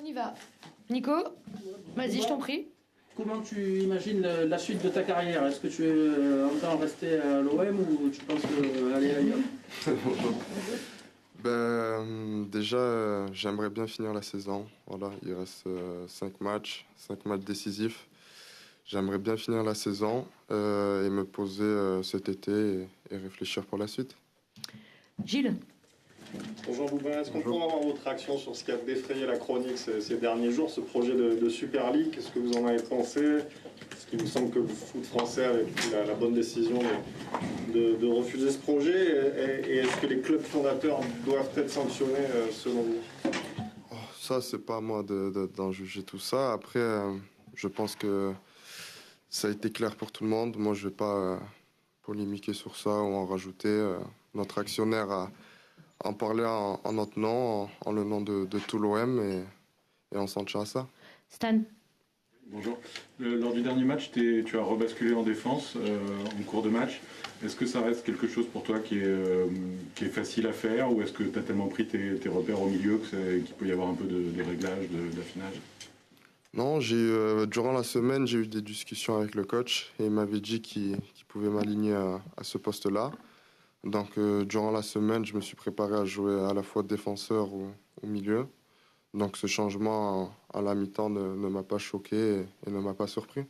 y va. Nico, vas-y, je t'en prie. Comment tu imagines la suite de ta carrière? Est-ce que tu entends rester à l'OM ou tu penses aller ailleurs? Déjà, j'aimerais bien finir la saison. Voilà, il reste 5 matchs décisifs. J'aimerais bien finir la saison et me poser cet été et réfléchir pour la suite. Gilles. Bonjour Boubin, est-ce qu'on pourrait avoir votre réaction sur ce qui a défrayé la chronique ces derniers jours, ce projet de Super League? Qu'est-ce que vous en avez pensé? Est-ce qu'il vous semble que le foot français avait pris la bonne décision de refuser ce projet? Et est-ce que les clubs fondateurs doivent être sanctionnés selon vous? Ça, c'est pas à moi d'en juger tout ça. Après, je pense que ça a été clair pour tout le monde. Moi, je vais pas polémiquer sur ça ou en rajouter. Notre actionnaire a en parler en notre nom, en le nom de tout l'OM et on s'en tient à ça. Stan. Bonjour. Lors du dernier match, tu as rebasculé en défense en cours de match. Est-ce que ça reste quelque chose pour toi qui est facile à faire ou est-ce que tu as tellement pris tes repères au milieu qu'il peut y avoir un peu de réglage, d'affinage? Non, durant la semaine, j'ai eu des discussions avec le coach et il m'avait dit qu'il pouvait m'aligner à ce poste-là. Donc, durant la semaine, je me suis préparé à jouer à la fois défenseur ou au milieu. Donc, ce changement à la mi-temps ne m'a pas choqué et ne m'a pas surpris.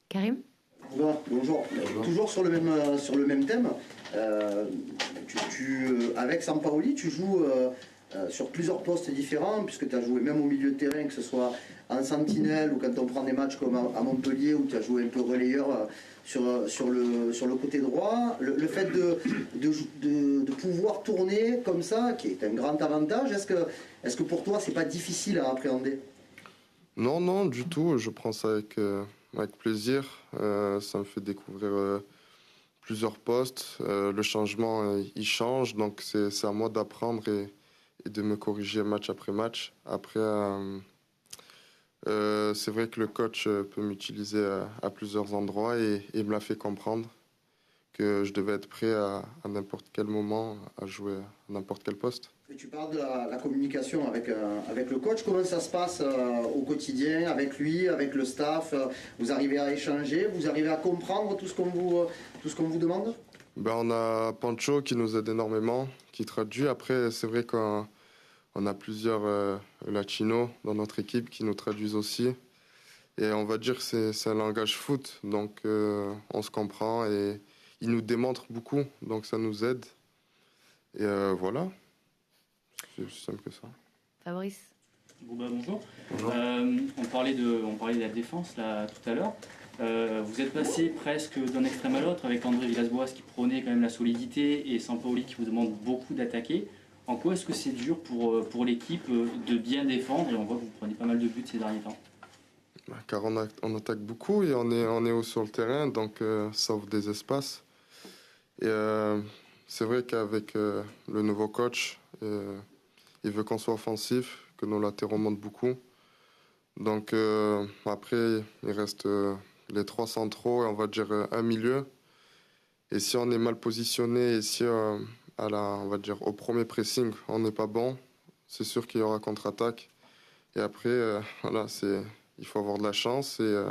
Karim. Bonjour. Toujours sur le même thème. Avec Sampaoli, tu joues sur plusieurs postes différents, puisque tu as joué même au milieu de terrain, que ce soit en sentinelle ou quand on prend des matchs comme à Montpellier, où tu as joué un peu relayeur sur le côté droit. Le fait de pouvoir tourner comme ça, qui est un grand avantage, est-ce que pour toi, c'est pas difficile à appréhender? Non, du tout. Je prends ça avec plaisir. Ça me fait découvrir plusieurs postes. Le changement, il change. Donc, c'est à moi d'apprendre et de me corriger match après match. Après, c'est vrai que le coach peut m'utiliser à plusieurs endroits et il me l'a fait comprendre que je devais être prêt à n'importe quel moment à jouer à n'importe quel poste. Et tu parles de la communication avec le coach. Comment ça se passe au quotidien, avec lui, avec le staff? Vous arrivez à échanger? Vous arrivez à comprendre tout ce qu'on vous demande? On a Pancho qui nous aide énormément, qui traduit. Après, c'est vrai qu'on a plusieurs latinos dans notre équipe qui nous traduisent aussi. Et on va dire que c'est un langage foot, donc on se comprend et il nous démontre beaucoup, donc ça nous aide. Et voilà, c'est aussi simple que ça. Fabrice. Bonjour. Bonjour. On parlait de la défense là, tout à l'heure. Vous êtes passé presque d'un extrême à l'autre avec André Villas-Boas qui prônait quand même la solidité et Sampaoli qui vous demande beaucoup d'attaquer. En quoi est-ce que c'est dur pour l'équipe de bien défendre? Et on voit que vous prenez pas mal de buts ces derniers temps. Car on attaque beaucoup et on est haut sur le terrain, donc ça ouvre des espaces. Et c'est vrai qu'avec le nouveau coach, il veut qu'on soit offensif, que nos latéraux montent beaucoup. Donc après, il reste les 3 centraux et on va dire un milieu. Et si on est mal positionné et si on va dire au premier pressing, on n'est pas bon, c'est sûr qu'il y aura contre-attaque. Et après, voilà, il faut avoir de la chance. Et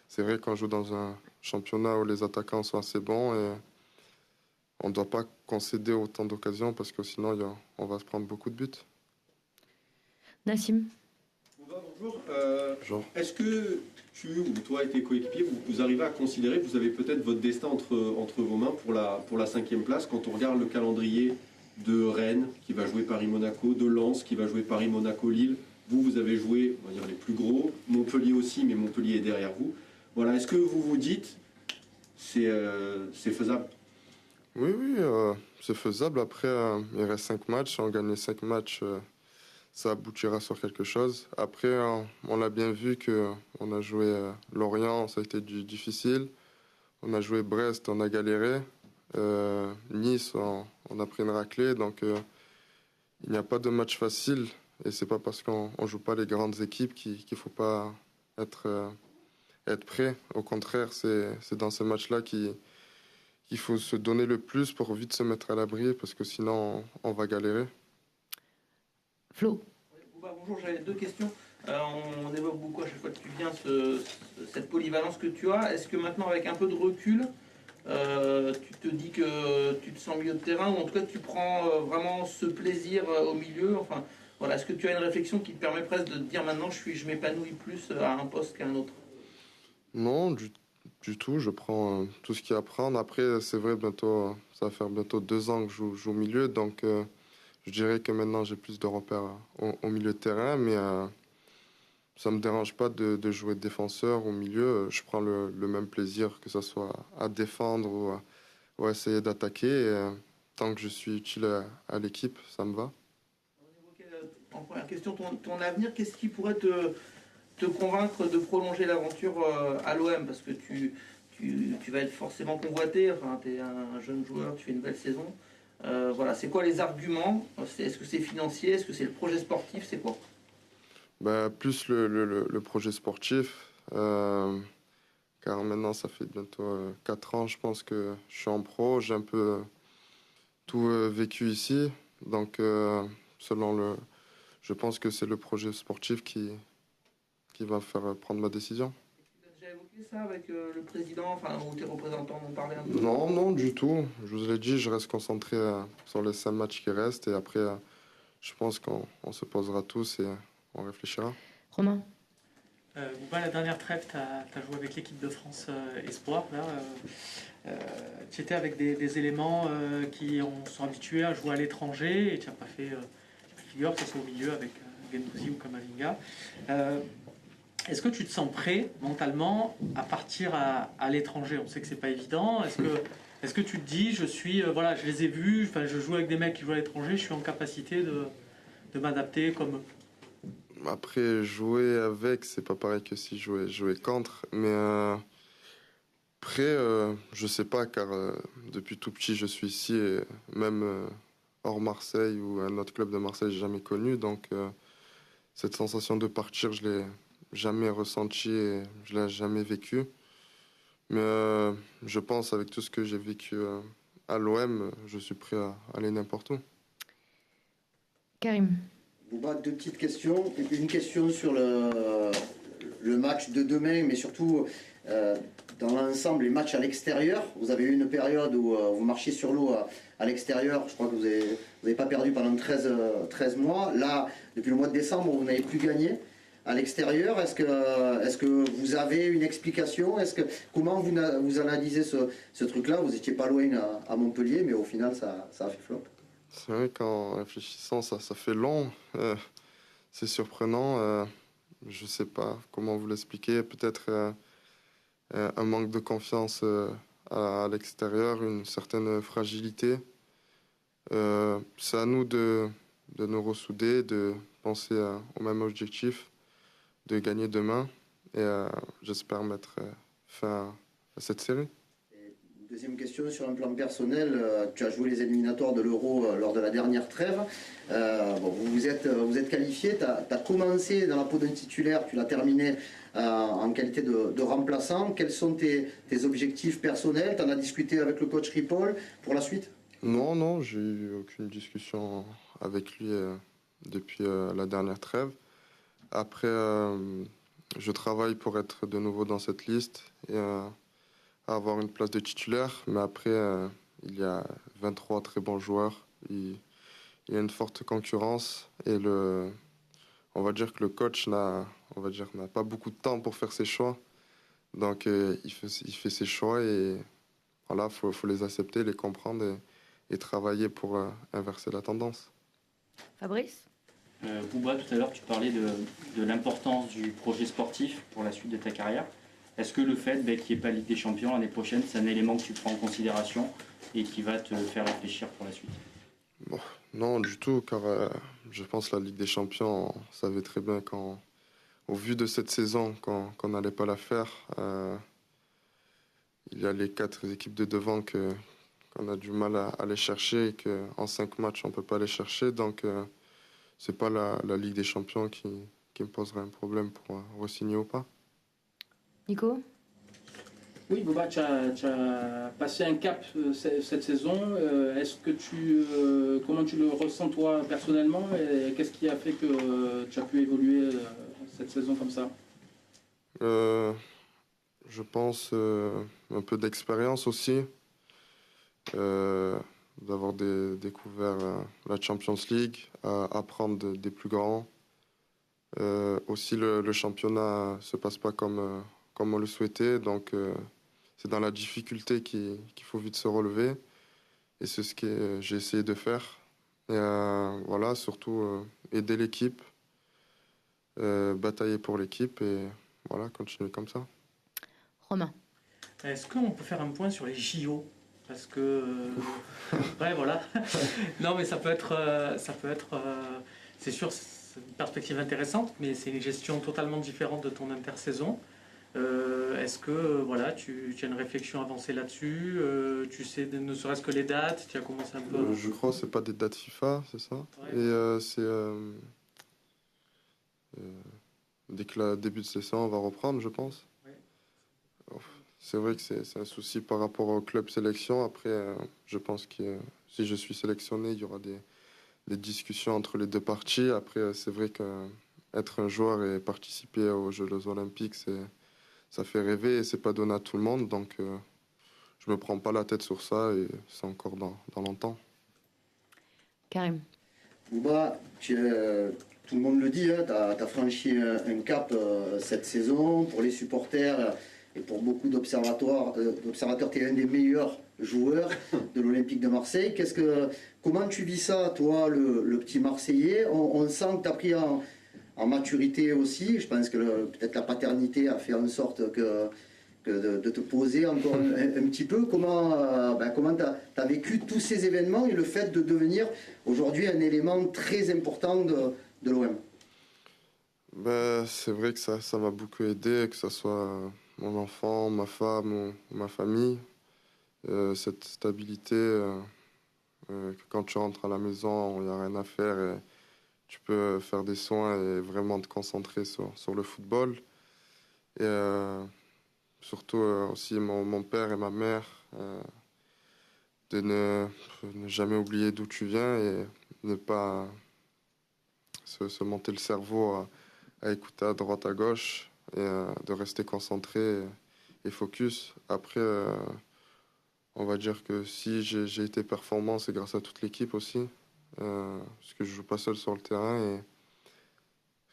c'est vrai qu'on joue dans un championnat où les attaquants sont assez bons et on ne doit pas concéder autant d'occasions parce que sinon on va se prendre beaucoup de buts. Nassim. Bonjour. Bonjour. Est-ce que tu ou toi et tes coéquipiers, vous arrivez à considérer que vous avez peut-être votre destin entre vos mains pour la 5e place quand on regarde le calendrier de Rennes qui va jouer Paris-Monaco, de Lens qui va jouer Paris-Monaco-Lille? Vous avez joué, on va dire, les plus gros, Montpellier aussi, mais Montpellier est derrière vous. Voilà, est-ce que vous vous dites c'est faisable? Oui, c'est faisable. Après, il reste 5 matchs. Si on gagne les 5 matchs, ça aboutira sur quelque chose. Après, on l'a bien vu qu'on a joué Lorient, ça a été difficile. On a joué Brest, on a galéré. Nice, on a pris une raclée. Donc, il n'y a pas de match facile. Et c'est pas parce qu'on ne joue pas les grandes équipes qu'il ne faut pas être prêt. Au contraire, c'est dans ces matchs-là qu'il faut se donner le plus pour vite se mettre à l'abri parce que sinon on va galérer. Flo. Bonjour, j'avais deux questions. On évoque beaucoup à chaque fois que tu viens cette polyvalence que tu as. Est-ce que maintenant, avec un peu de recul, tu te dis que tu te sens milieu de terrain, ou en tout cas tu prends vraiment ce plaisir au milieu? Enfin, voilà, est-ce que tu as une réflexion qui te permet presque de te dire maintenant je m'épanouis plus à un poste qu'à un autre? Non, du tout. Je prends tout ce qu'il y a à prendre. Après, c'est vrai, bientôt, ça va faire bientôt 2 ans que je joue au milieu. Donc, je dirais que maintenant, j'ai plus de repères au milieu de terrain. Mais ça ne me dérange pas de jouer défenseur au milieu. Je prends le même plaisir, que ce soit à défendre ou à essayer d'attaquer. Et, tant que je suis utile à l'équipe, ça me va. On évoquait en première question ton avenir. Qu'est-ce qui pourrait te convaincre de prolonger l'aventure à l'OM? Parce que tu vas être forcément convoité. Enfin, tu es un jeune joueur, tu fais une belle saison. Voilà, c'est quoi les arguments? Est-ce que c'est financier? Est-ce que c'est le projet sportif? C'est quoi? Bah, plus le projet sportif, car maintenant ça fait bientôt 4 ans, je pense que je suis en pro, j'ai un peu tout vécu ici, donc je pense que c'est le projet sportif qui va faire prendre ma décision. Tu as déjà évoqué ça avec le président, enfin, ou tes représentants m'ont parlé un peu? Non, non, du tout. Je vous l'ai dit, je reste concentré sur les 5 matchs qui restent, et après, je pense qu'on se posera tous et on réfléchira. Romain. Bouba, la dernière trêve, tu as joué avec l'équipe de France Espoir. Tu étais avec des éléments qui sont habitués à jouer à l'étranger et tu n'as pas fait figure, que ce soit au milieu avec Guendouzi ou Kamavinga. Est-ce que tu te sens prêt mentalement à partir à l'étranger? On sait que c'est pas évident. Est-ce que tu te dis, voilà, je les ai vus, je joue avec des mecs qui jouent à l'étranger, je suis en capacité de m'adapter comme eux? Après, jouer avec, c'est pas pareil que si jouer contre. Mais après, je sais pas, car depuis tout petit, je suis ici. Et même hors Marseille ou un autre club de Marseille, j'ai jamais connu. Donc, cette sensation de partir, je l'ai jamais ressentie et je l'ai jamais vécue. Mais je pense, avec tout ce que j'ai vécu à l'OM, je suis prêt à aller n'importe où. Karim. Bouba, deux petites questions. Une question sur le match de demain, mais surtout dans l'ensemble, les matchs à l'extérieur. Vous avez eu une période où vous marchiez sur l'eau à l'extérieur. Je crois que vous n'avez pas perdu pendant 13 mois. Là, depuis le mois de décembre, vous n'avez plus gagné à l'extérieur. Est-ce que vous avez une explication? Comment vous analysez ce truc-là? Vous n'étiez pas loin à Montpellier, mais au final, ça a fait flop. C'est vrai qu'en réfléchissant, ça fait long. C'est surprenant. Je sais pas comment vous l'expliquer. Peut-être un manque de confiance à l'extérieur, une certaine fragilité. C'est à nous de nous ressouder, de penser au même objectif, de gagner demain. Et j'espère mettre fin à cette série. Deuxième question sur un plan personnel, tu as joué les éliminatoires de l'Euro lors de la dernière trêve. Vous êtes qualifié, tu as commencé dans la peau d'un titulaire, tu l'as terminé en qualité de remplaçant. Quels sont tes objectifs personnels? Tu en as discuté avec le coach Ripoll pour la suite? Non, j'ai eu aucune discussion avec lui depuis la dernière trêve. Après, je travaille pour être de nouveau dans cette liste et à avoir une place de titulaire, mais après, il y a 23 très bons joueurs, il y a une forte concurrence et on va dire que le coach n'a pas beaucoup de temps pour faire ses choix, donc il fait ses choix et voilà, faut les accepter, les comprendre et travailler pour inverser la tendance. Fabrice. Bouba, tout à l'heure, tu parlais de l'importance du projet sportif pour la suite de ta carrière. Est-ce que le fait qu'il n'y ait pas Ligue des Champions l'année prochaine, c'est un élément que tu prends en considération et qui va te faire réfléchir pour la suite? Bon, non, du tout, car je pense que la Ligue des Champions, on savait très bien au vu de cette saison qu'on n'allait pas la faire. Il y a les 4 équipes de devant qu'on a du mal à aller chercher et qu'en 5 matchs, on ne peut pas aller chercher. Donc, c'est pas la Ligue des Champions qui me poserait un problème pour re-signer ou pas. Nico. Oui, Boba, tu as passé un cap cette saison. Est-ce que comment tu le ressens toi personnellement et qu'est-ce qui a fait que tu as pu évoluer cette saison comme ça? Je pense un peu d'expérience aussi, d'avoir découvert la Champions League, à apprendre des plus grands. Aussi, le championnat se passe pas comme on le souhaitait, donc c'est dans la difficulté qu'il faut vite se relever. Et c'est ce que j'ai essayé de faire. Et voilà, surtout aider l'équipe, batailler pour l'équipe et voilà, continuer comme ça. Romain. Est-ce qu'on peut faire un point sur les JO? Parce que... ouais, voilà. Non, mais ça peut être... c'est sûr, c'est une perspective intéressante, mais c'est une gestion totalement différente de ton intersaison. Est-ce que voilà, tu as une réflexion avancée là-dessus? Tu sais ne serait-ce que les dates? Tu as commencé un peu... Je crois que c'est pas des dates FIFA, c'est ça? Ouais. Et c'est dès que le début de saison va reprendre, je pense. Ouais. C'est vrai que c'est un souci par rapport au club sélection. Après, je pense que si je suis sélectionné, il y aura des discussions entre les deux parties. Après, c'est vrai qu'être un joueur et participer aux Jeux olympiques, ça fait rêver et c'est pas donné à tout le monde. Donc, je me prends pas la tête sur ça et c'est encore dans longtemps. Karim. Bouba, tout le monde le dit, hein, tu as franchi un cap cette saison. Pour les supporters et pour beaucoup d'observateurs, tu es un des meilleurs joueurs de l'Olympique de Marseille. Comment tu vis ça, toi, le petit Marseillais? On sent que tu as pris en maturité aussi. Je pense que peut-être la paternité a fait en sorte que de te poser encore un petit peu. Comment tu as vécu tous ces événements et le fait de devenir aujourd'hui un élément très important de l'OM? C'est vrai que ça m'a beaucoup aidé, que ce soit mon enfant, ma femme ou ma famille. Cette stabilité, que quand tu rentres à la maison, il n'y a rien à faire et tu peux faire des soins et vraiment te concentrer sur le football. Et surtout aussi mon père et ma mère, de ne jamais oublier d'où tu viens et ne pas se monter le cerveau à écouter à droite, à gauche et de rester concentré et focus. Après, on va dire que si j'ai été performant, c'est grâce à toute l'équipe aussi, parce que je joue pas seul sur le terrain et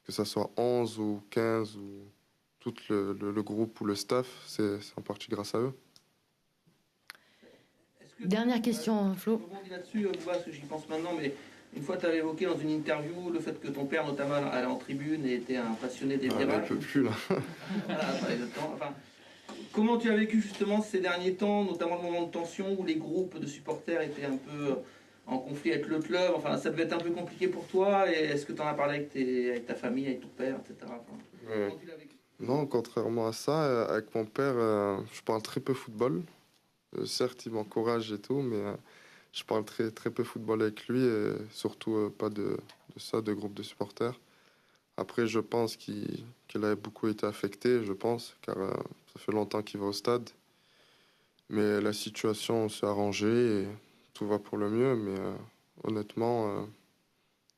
que ça soit 11 ou 15 ou tout le groupe ou le staff, c'est en partie grâce à eux. Dernière question, Flo. Je rebondis là-dessus, parce que j'y pense maintenant, mais une fois tu avais évoqué dans une interview le fait que ton père notamment allait en tribune et était un passionné des virages. Je peux plus là. Voilà, enfin, comment tu as vécu justement ces derniers temps, notamment le moment de tension où les groupes de supporters étaient un peu en conflit avec le club? Enfin, ça devait être un peu compliqué pour toi. Et est-ce que tu en as parlé avec ta famille, avec ton père, etc. Enfin, comment tu l'as vécu? Non, contrairement à ça, avec mon père, je parle très peu football. Certes, il m'encourage et tout, mais je parle très, très peu football avec lui, et surtout pas de ça, de groupe de supporters. Après, je pense qu'il a beaucoup été affecté, je pense, car ça fait longtemps qu'il va au stade. Mais la situation s'est arrangée et tout va pour le mieux, mais honnêtement,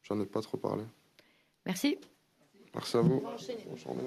j'en ai pas trop parlé. Merci. Merci à vous. Bonne journée.